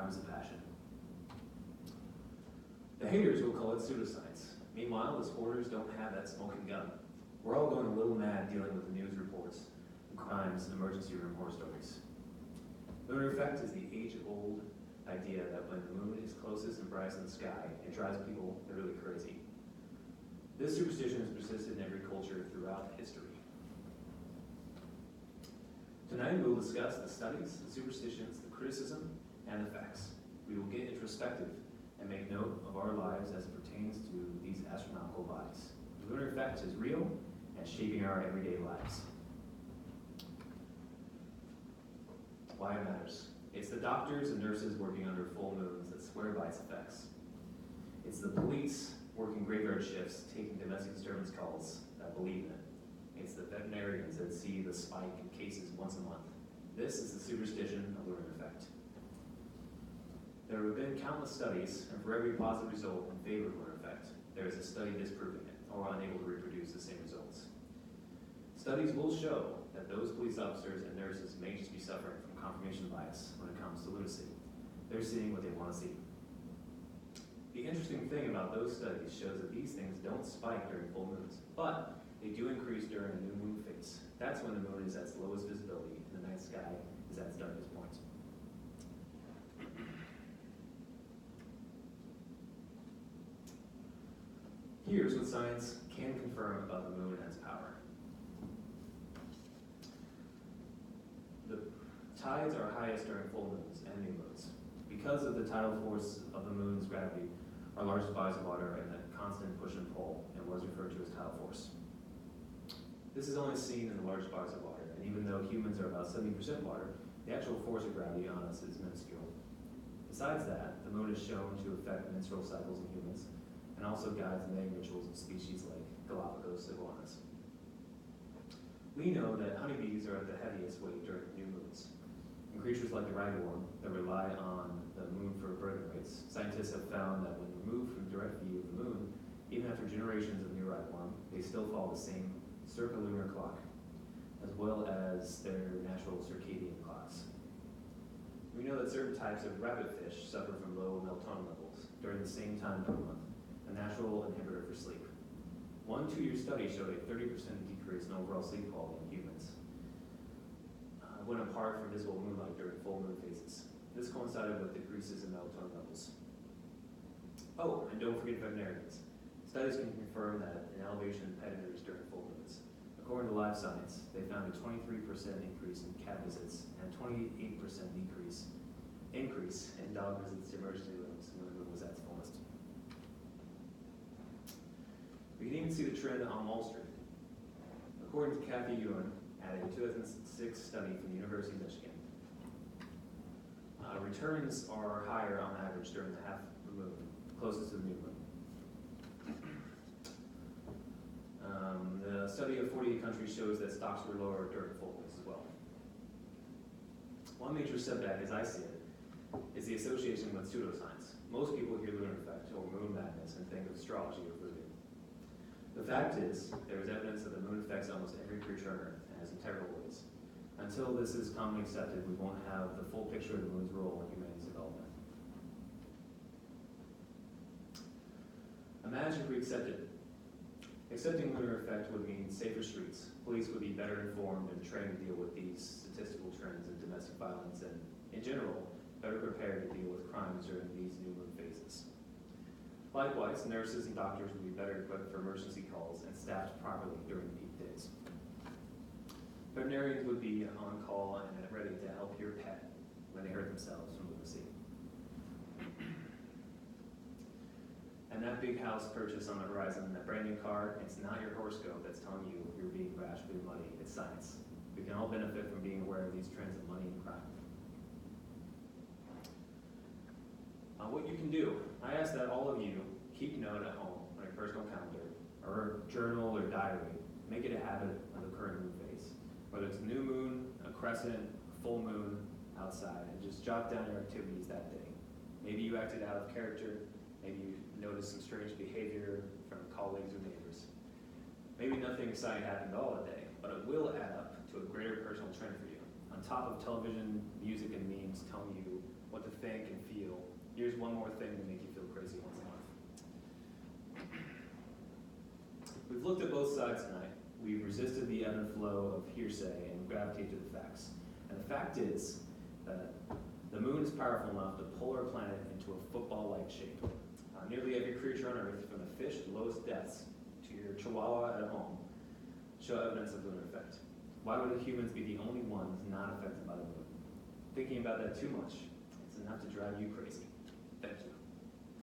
crimes of passion. The haters will call it pseudoscience. Meanwhile, the supporters don't have that smoking gun. We're all going a little mad dealing with the news reports, the crimes, and emergency room horror stories. Lunar Effect is the age-old idea that when the moon is closest and brightest in the sky, it drives people literally crazy. This superstition has persisted in every culture throughout history. Tonight we will discuss the studies, the superstitions, the criticism, and the facts. We will get introspective and make note of our lives as it pertains to these astronomical bodies. The lunar effect is real and shaping our everyday lives. Why it matters. It's the doctors and nurses working under full moons that swear by its effects. It's the police working graveyard shifts, taking domestic disturbance calls that believe in it. It's the veterinarians that see the spike in cases once a month. This is the superstition of the lunar effect. There have been countless studies, and for every positive result in favor of the lunar effect, there is a study disproving it, or unable to reproduce the same results. Studies will show that those police officers and nurses may just be suffering from confirmation bias when it comes to lunacy. They're seeing what they want to see. The interesting thing about those studies shows that these things don't spike during full moons, but they do increase during a new moon phase. That's when the moon is at its lowest visibility and the night sky is at its darkest point. Here's what science can confirm about the moon and its power. The tides are highest during full moons and new moons. Because of the tidal force of the moon's gravity, our largest bodies of water are in a constant push and pull, and what is referred to as tidal force. This is only seen in the largest bodies of water, and even though humans are about 70% water, the actual force of gravity on us is minuscule. Besides that, the moon is shown to affect menstrual cycles in humans, and also guides the mating rituals of species like Galapagos iguanas. We know that honeybees are at the heaviest weight during new moons. And creatures like the ragworm that rely on the moon for birthing rates, scientists have found that when removed from direct view of the moon, even after generations of new ragworm, they still follow the same circulunar clock, as well as their natural circadian clocks. We know that certain types of rabbitfish suffer from low melatonin levels during the same time per month, a natural inhibitor for sleep. One 2-year study showed a 30% decrease in overall sleep quality in humans when apart from visible moonlight during full moon phases. This coincided with decreases in melatonin levels. Oh, and don't forget veterinarians. Studies can confirm that an elevation in pet injuries during full moons. According to Live Science, they found a 23% increase in cat visits and 28% increase in dog visits to emergency rooms when the moon was at its fullest. We can even see the trend on Wall Street. According to Kathy Ewan, at a 2006 study from the University of Michigan, returns are higher on average during the half moon, closest to the new moon. The study of 48 countries shows that stocks were lower during full moons as well. One major setback, as I see it, is the association with pseudoscience. Most people hear lunar effect or moon madness and think of astrology or voodoo. The fact is, there is evidence that the moon affects almost every creature on Earth and has integral ways. Until this is commonly accepted, we won't have the full picture of the moon's role in humanity's development. Imagine if we accepted it. Accepting lunar effect would mean safer streets. Police would be better informed and trained to deal with these statistical trends in domestic violence and, in general, better prepared to deal with crimes during these new moon phases. Likewise, nurses and doctors would be better equipped for emergency calls and staffed properly during peak days. Veterinarians would be on call and ready to help your pet when they hurt themselves from lunacy. And that big house purchase on the horizon, that brand new car, it's not your horoscope that's telling you you're being rash, being money, it's science. We can all benefit from being aware of these trends of money and crime. What you can do, I ask that all of you keep note at home on your personal calendar, or journal or diary. Make it a habit of the current moon phase. Whether it's a new moon, a crescent, a full moon outside, and just jot down your activities that day. Maybe you acted out of character, maybe you noticed some strange behavior from colleagues or neighbors. Maybe nothing exciting happened all that day, but it will add up to a greater personal trend for you. On top of television, music, and memes telling you what to think and feel, here's one more thing to make you feel crazy once a month. We've looked at both sides tonight. We've resisted the ebb and flow of hearsay and gravitated to the facts. And the fact is that the moon is powerful enough to pull our planet into a football-like shape. Nearly every creature on Earth, from the fish, the lowest depths, to your chihuahua at home, show evidence of lunar effect. Why would humans be the only ones not affected by the moon? Thinking about that too much, it's enough to drive you crazy. Thank you.